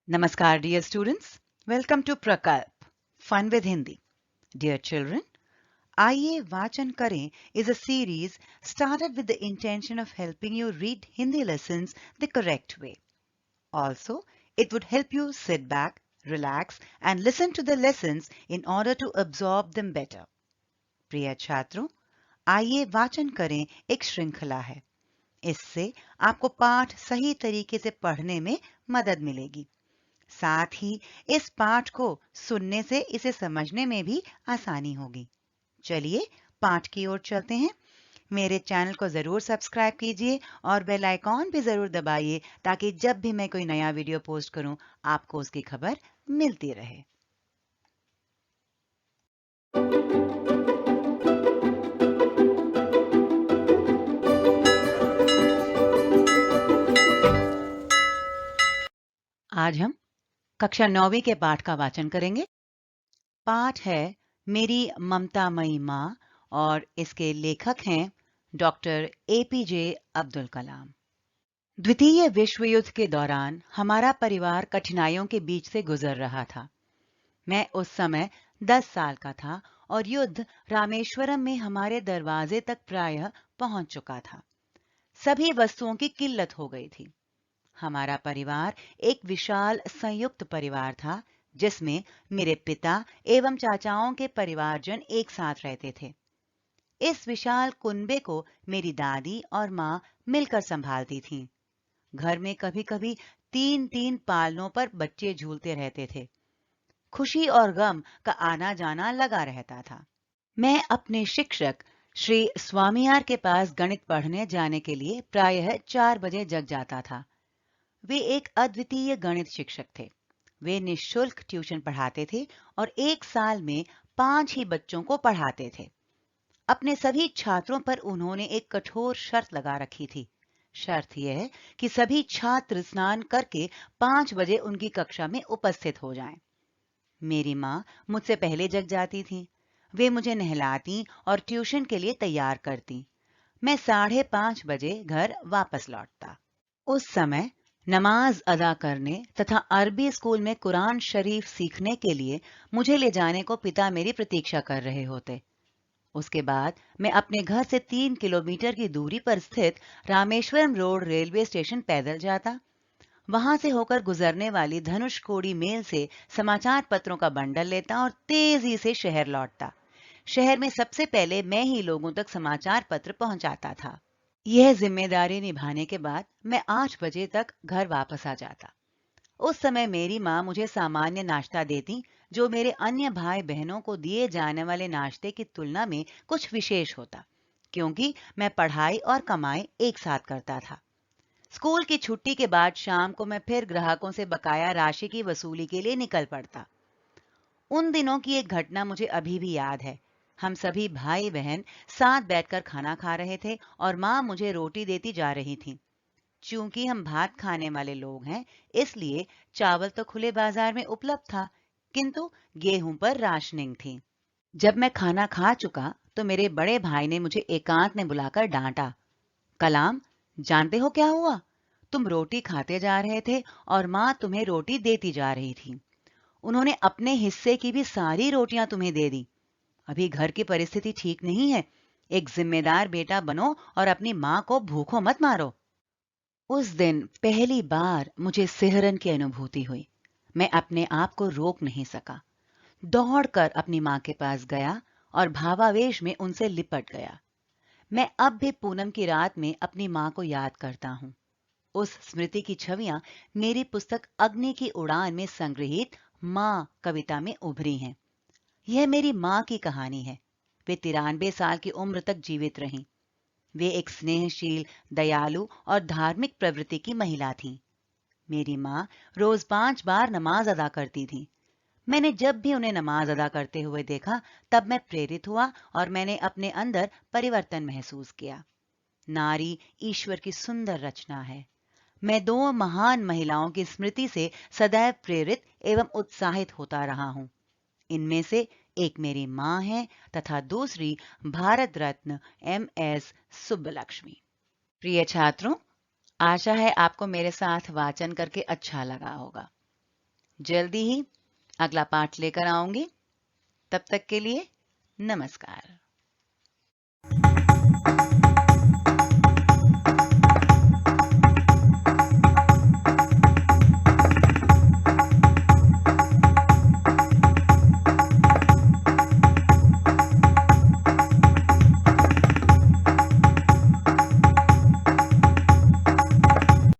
Namaskar, dear students. Welcome to Prakalp, Fun with Hindi. Dear children, आइए वाचन करें is a series started with the intention of helping you read Hindi lessons the correct way. Also, it would help you sit back, relax, and listen to the lessons in order to absorb them better. प्रिय छात्रों, आइए वाचन करें एक श्रृंखला है. इससे आपको पाठ सही तरीके से पढ़ने में मदद मिलेगी. साथ ही इस पाठ को सुनने से इसे समझने में भी आसानी होगी. चलिए पाठ की ओर चलते हैं. मेरे चैनल को जरूर सब्सक्राइब कीजिए और बेल आइकॉन भी जरूर दबाइए ताकि जब भी मैं कोई नया वीडियो पोस्ट करूं आपको उसकी खबर मिलती रहे. आज हम कक्षा 9वीं के पाठ का वाचन करेंगे. पाठ है मेरी ममतामयी माँ और इसके लेखक हैं डॉक्टर एपीजे अब्दुल कलाम. द्वितीय विश्व युद्ध के दौरान हमारा परिवार कठिनाइयों के बीच से गुजर रहा था. मैं उस समय 10 साल का था और युद्ध रामेश्वरम में हमारे दरवाजे तक प्रायः पहुंच चुका था. सभी वस्तुओं की किल्लत हो गई थी. हमारा परिवार एक विशाल संयुक्त परिवार था जिसमें मेरे पिता एवं चाचाओं के परिवारजन एक साथ रहते थे. इस विशाल कुनबे को मेरी दादी और माँ मिलकर संभालती थीं. घर में कभी-कभी 3-3 पालनों पर बच्चे झूलते रहते थे. खुशी और गम का आना जाना लगा रहता था. मैं अपने शिक्षक श्री स्वामियार के पास गणित पढ़ने जाने के लिए प्रायः 4 बजे जग जाता था. वे एक अद्वितीय गणित शिक्षक थे. वे निःशुल्क ट्यूशन पढ़ाते थे और एक साल में 5 ही बच्चों को पढ़ाते थे. अपने सभी छात्रों पर उन्होंने एक कठोर शर्त लगा रखी थी. शर्त यह है कि सभी छात्र स्नान करके 5 बजे उनकी कक्षा में उपस्थित हो जाएं. मेरी माँ मुझसे पहले जग जाती थी. वे मुझे नहलाती और ट्यूशन के लिए तैयार करती. मैं 5:30 बजे घर वापस लौटता. उस समय नमाज अदा करने तथा अरबी स्कूल में कुरान शरीफ सीखने के लिए मुझे ले जाने को पिता मेरी प्रतीक्षा कर रहे होते. उसके बाद मैं अपने घर से 3 किलोमीटर की दूरी पर स्थित रामेश्वरम रोड रेलवे स्टेशन पैदल जाता. वहां से होकर गुजरने वाली धनुषकोडी मेल से समाचार पत्रों का बंडल लेता और तेजी से शहर लौटता. शहर में सबसे पहले मैं ही लोगों तक समाचार पत्र पहुंचाता था. यह जिम्मेदारी निभाने के बाद मैं 8 बजे तक घर वापस आ जाता. उस समय मेरी माँ मुझे सामान्य नाश्ता देती जो मेरे अन्य भाई बहनों को दिए जाने वाले नाश्ते की तुलना में कुछ विशेष होता क्योंकि मैं पढ़ाई और कमाई एक साथ करता था. स्कूल की छुट्टी के बाद शाम को मैं फिर ग्राहकों से बकाया राशि की वसूली के लिए निकल पड़ता. उन दिनों की एक घटना मुझे अभी भी याद है. हम सभी भाई बहन साथ बैठकर खाना खा रहे थे और माँ मुझे रोटी देती जा रही थी. चूंकि हम भात खाने वाले लोग हैं इसलिए चावल तो खुले बाजार में उपलब्ध था किंतु गेहूं पर राशनिंग थी. जब मैं खाना खा चुका तो मेरे बड़े भाई ने मुझे एकांत में बुलाकर डांटा. कलाम, जानते हो क्या हुआ? तुम रोटी खाते जा रहे थे और माँ तुम्हें रोटी देती जा रही थी. उन्होंने अपने हिस्से की भी सारी रोटियां तुम्हें दे दी. अभी घर की परिस्थिति ठीक नहीं है. एक जिम्मेदार बेटा बनो और अपनी माँ को भूखों मत मारो. उस दिन पहली बार मुझे सिहरन की अनुभूति हुई. मैं अपने आप को रोक नहीं सका. दौड़कर अपनी माँ के पास गया और भावावेश में उनसे लिपट गया. मैं अब भी पूनम की रात में अपनी माँ को याद करता हूँ. उस स्मृति की छवियां मेरी पुस्तक अग्नि की उड़ान में संग्रहित माँ कविता में उभरी हैं. यह मेरी माँ की कहानी है. वे 93 साल की उम्र तक जीवित रहीं. वे एक स्नेहशील, दयालु और धार्मिक प्रवृत्ति की महिला थीं. मेरी माँ रोज 5 बार नमाज अदा करती थी. मैंने जब भी उन्हें नमाज अदा करते हुए देखा तब मैं प्रेरित हुआ और मैंने अपने अंदर परिवर्तन महसूस किया. नारी ईश्वर की सुंदर रचना है. मैं 2 महान महिलाओं की स्मृति से सदैव प्रेरित एवं उत्साहित होता रहा हूँ. इनमें से एक मेरी माँ है तथा दूसरी भारत रत्न एम.एस. सुब्बलक्ष्मी. प्रिय छात्रों, आशा है आपको मेरे साथ वाचन करके अच्छा लगा होगा. जल्दी ही अगला पाठ लेकर आऊंगी। तब तक के लिए नमस्कार।